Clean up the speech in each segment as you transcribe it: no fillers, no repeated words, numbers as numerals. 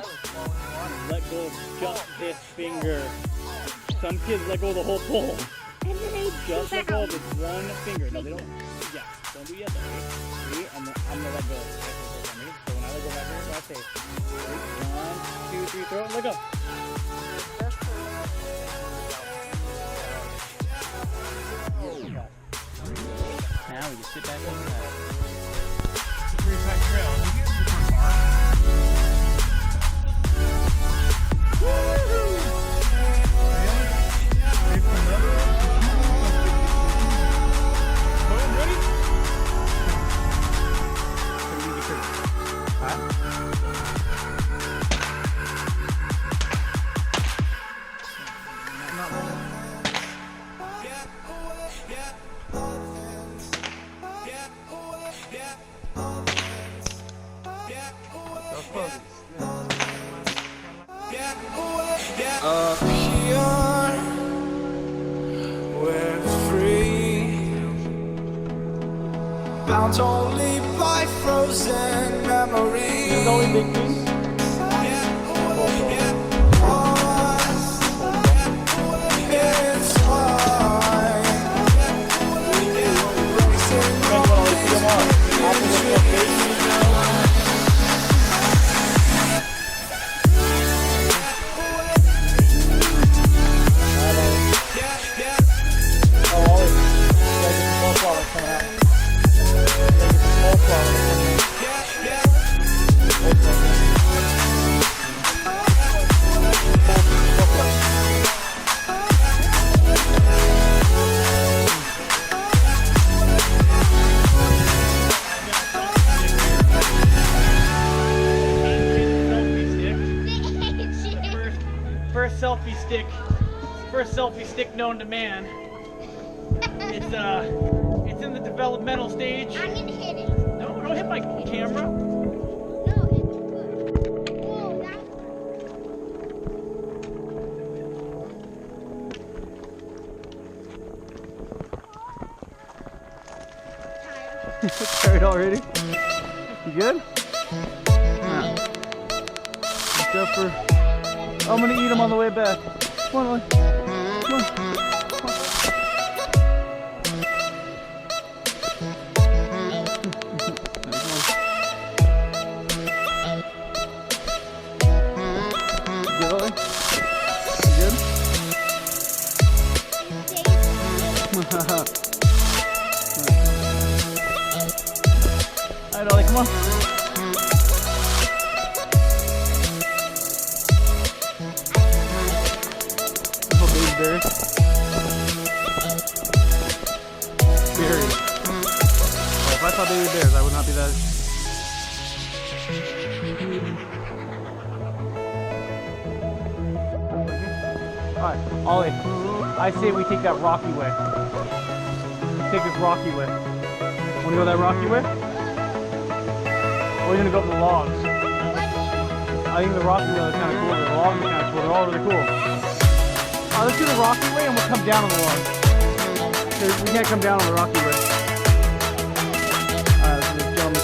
part, let go of just this finger. Some kids let go of the whole pole. And then they Just let go of this one finger. No, they don't. Yeah, don't do yet. Though. See, and then I'm gonna let go. So when I let go back here, I say 1, 2, 3, throw it, let go. Now we just sit back on the mat. Up here, we're free, bound only by frozen memories. There's only big things. First selfie stick known to man. It's in the developmental stage. I'm gonna hit it. No, don't hit my camera. No, it's good. Whoa, It's tired already? You good? Except for, I'm gonna eat them on the way back. Come on, Ollie. Come on. Good, Ollie? You good? Alright, Ollie, come on. Bears. Berries. Oh, if I saw baby bears, I would not be that. Alright, Ollie, I say we take that rocky way. Take this rocky way. Wanna go that rocky way? Or are you gonna go up the logs? I think the rocky way is kind of cool. The logs are kind of cool. They're all really cool. Let's do the rocky way and we'll come down on the log. We can't come down on the rocky way. Let's jump.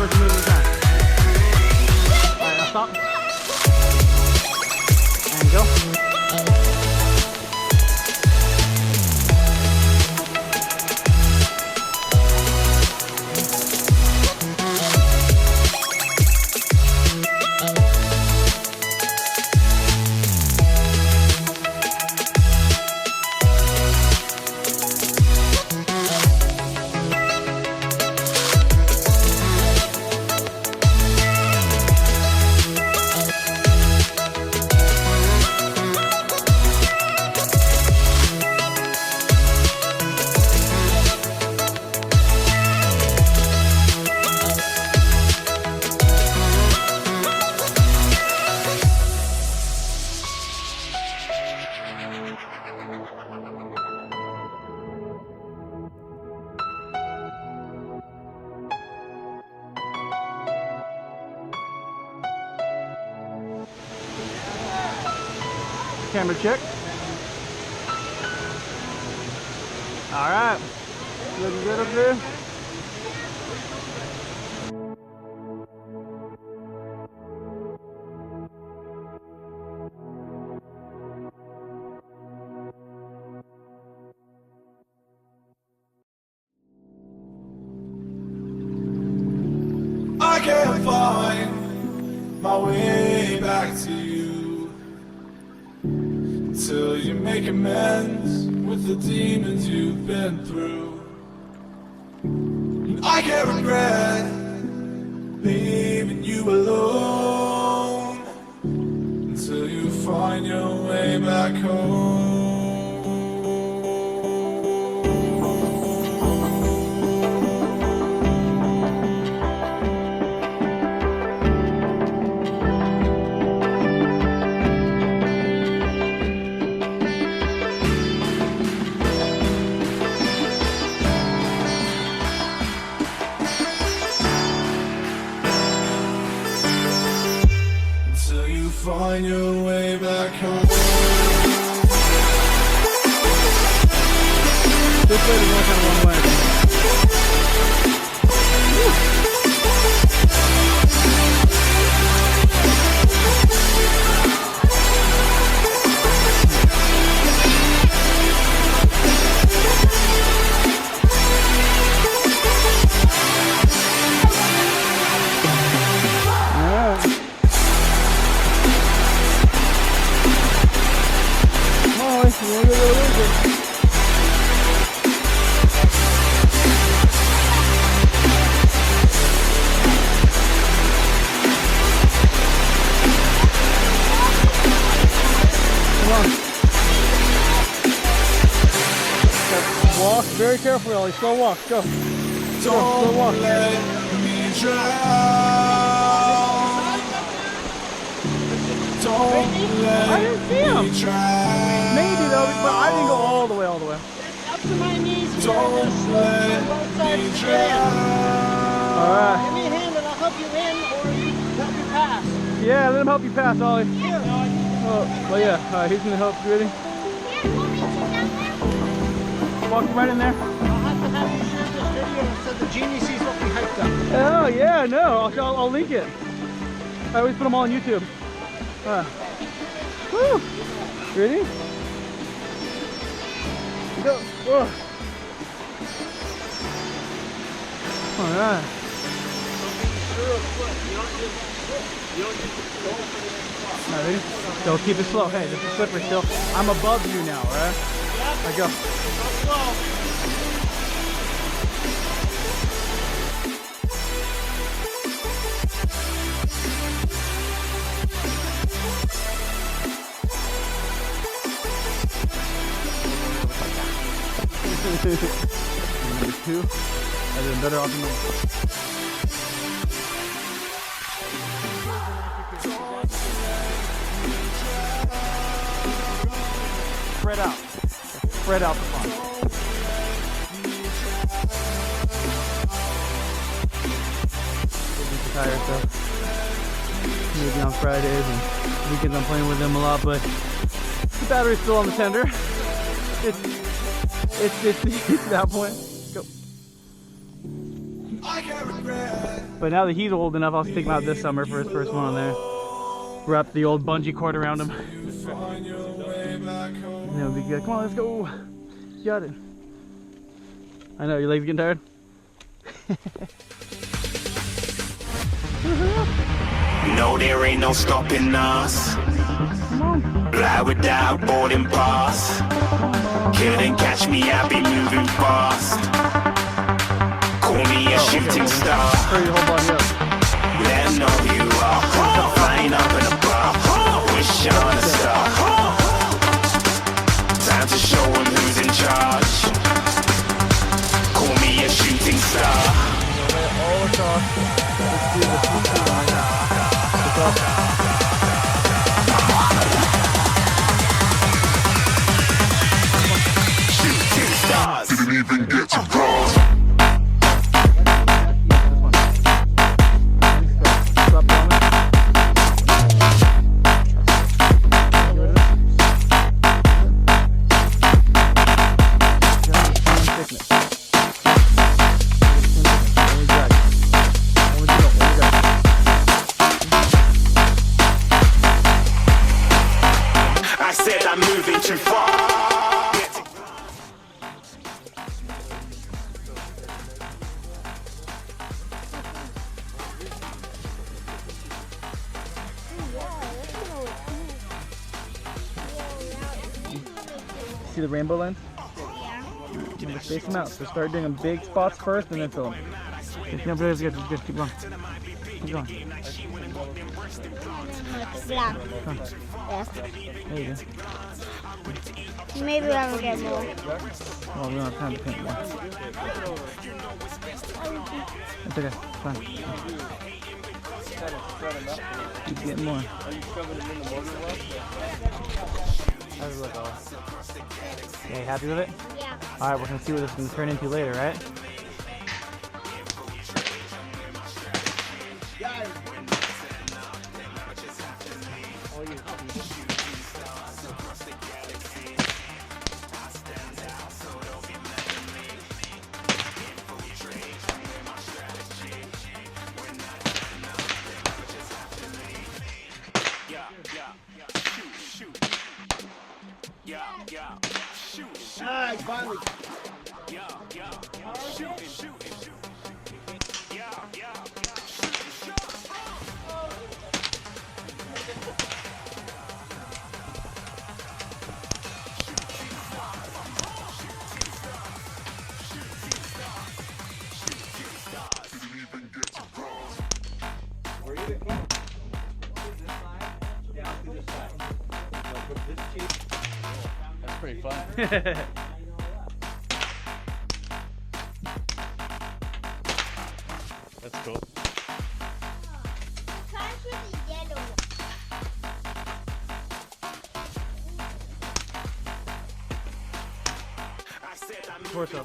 person moving at a time. Alright, now stop. And go. Camera check. All right, looking good up there. I can't find my way back to you till you make amends with the demons you've been through. And I can't regret leaving you alone until you find your way back home. Find your way back home. This way is only one way. Walk very carefully, Ollie. Slow walk. Go. Slow walk. Let me drown. Don't let I didn't see him. me drown. Maybe though, but I didn't go all the way. Up to my knees here. Don't Just let both sides me of the stand. drown. All right. Give me a hand and I'll help you in, or you help you pass. Yeah, let him help you pass, Ollie. Here. Oh, well, yeah. All right, he's gonna help you. Ready? Yeah, want me to sit down there? Walk right in there. I'll have to have you share this video so the genie sees what we hyped up. Oh yeah, no, I'll link it. I always put them all on YouTube. Woo! Ready? Go. Whoa. All right. All right, ready? So keep it slow. Hey, this is slippery still. I'm above you now, all right? I go. Number 2. I did a better option. Spread out. Spread out the fun. Tired stuff. Maybe on Fridays and weekends I'm playing with them a lot, but the battery's still on the tender. It's that point. Go. I can't regret But now that he's old enough, I'll take him out this summer for his first one on there. Wrap the old bungee cord around him. And it'll be good. Come on, let's go. You got it. I know, your legs getting tired? No, there ain't no stopping us. Fly without boarding pass. Couldn't catch me, I be moving fast. Call me a shooting star. Hurry your whole body up. Let 'em know who you are. Flying up in a bar. Wish on a star. Time to show 'em who's in charge. Call me a shooting star. All across. Let's do this. Shooting stars. Didn't even get to cross. I said I'm moving too far. See the rainbow lens? Yeah. Just space them out. So start doing them big spots first and then fill them. Yeah, but it's good. It's good. Keep going. Keep going. Black. Come. Yes. There you go. Maybe I will get more. Oh, we don't have time to paint more. It's okay. Fine. Keep getting more. How does it look, Ollie? Yeah, you happy with it? Yeah. Alright, we're gonna see what this is gonna turn into later, right? Alright, finally. That's pretty fun. That's cool. Torso.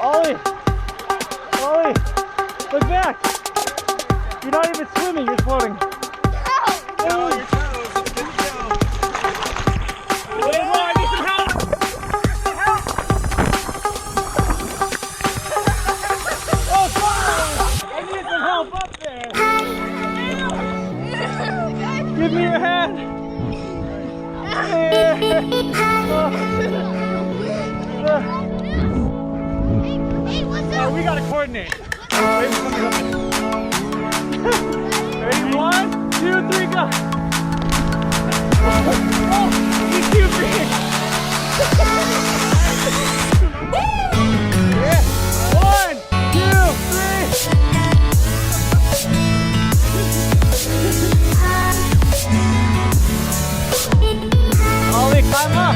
Ollie! Ollie! Look back! You're not even swimming, you're floating. Wait, I need some help! Oh, fuck! I need some help up there! Give me your hand! Hey, what's Oh, up? we gotta coordinate. Wait for somebody to help me. Ready? 1, 2, 3, go! Oh, he's too big! Yeah! 1, 2, 3! Ollie, climb up!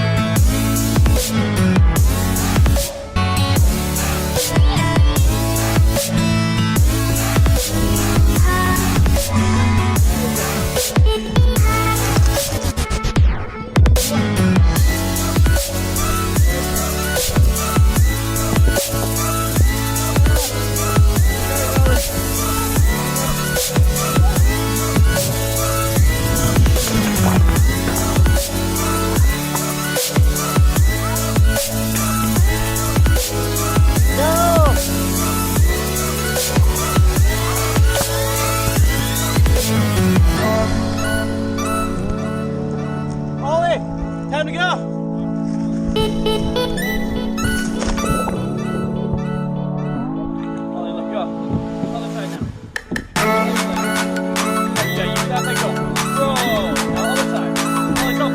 Time to go. Ollie, look up. Other side now. Yeah, you got that go. Whoa. Now other side. Ollie, go.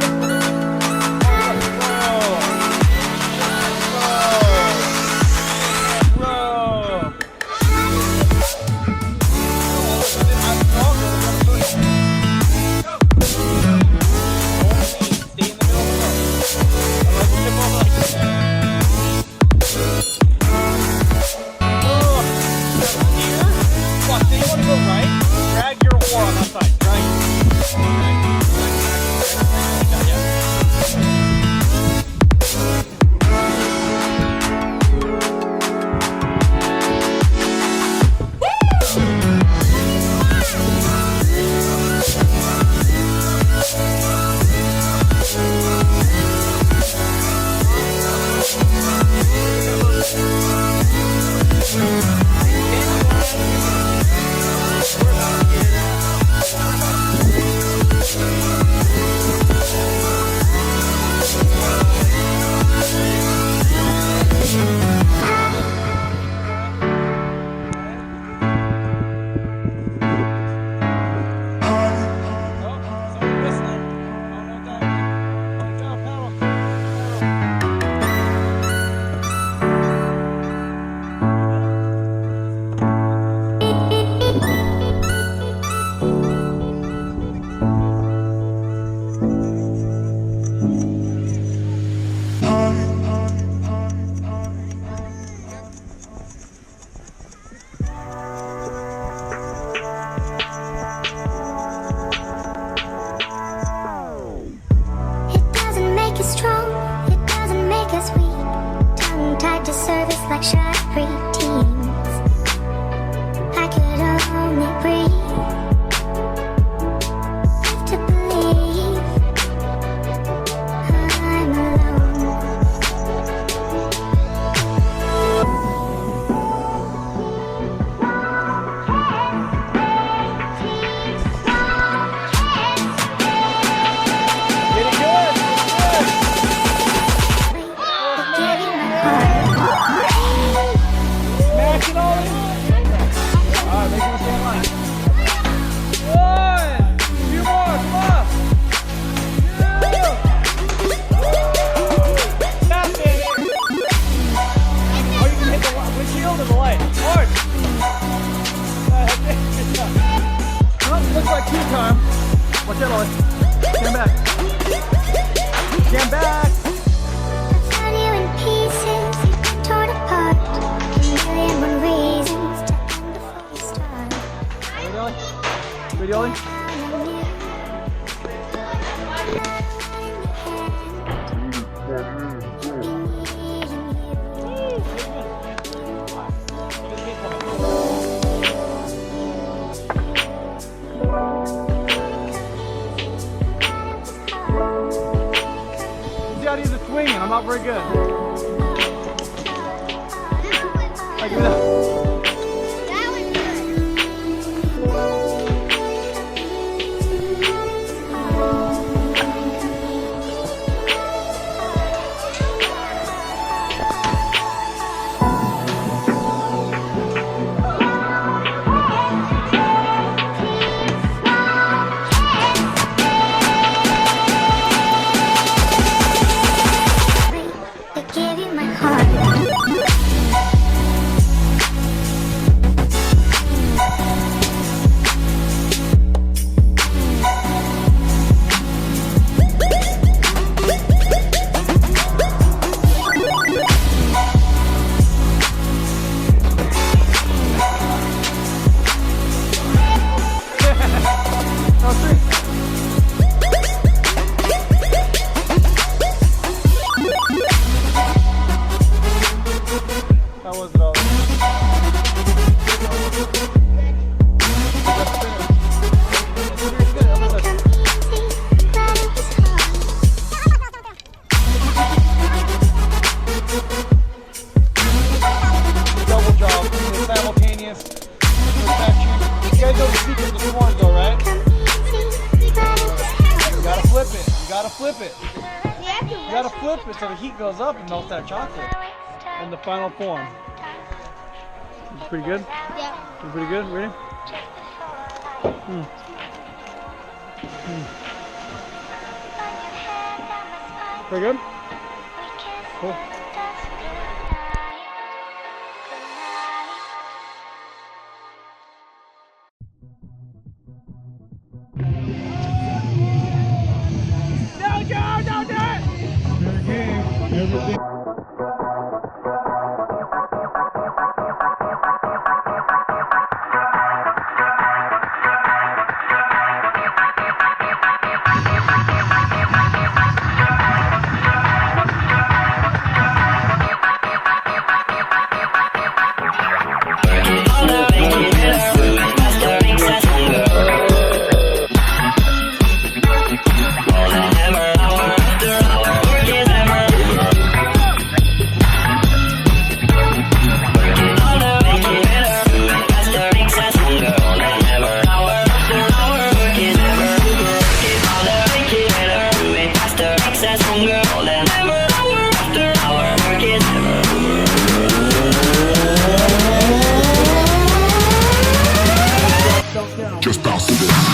Like shy preteens, I could only breathe. Have to believe I'm alone. Getting good. Giving my heart. Smashing all in. Alright, make it the same line. 1, 2 more, come on. 2. Stop, baby. Oh, you can hit the windshield or the light. Hard. Oh, looks like 2 time. Watch out, Ollie. Stand back. Stand back. Found you in pieces, you've been torn apart. A million one reasons to end before we start. Ready, Ollie? Ready, Ollie? See how to use the swinging, I'm not very good. Like that. That was good. To give you my heart. How was it, Ollie? Double job, simultaneous perfection. You guys know the secret to s'mores though, right? You gotta flip it. You gotta flip it. Yeah. gotta flip it so the heat goes up and melts that chocolate. In the final form. It's pretty good? Yeah. It's pretty good? Ready? Pretty good? Cool. Just bounce to this.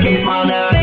Keep on the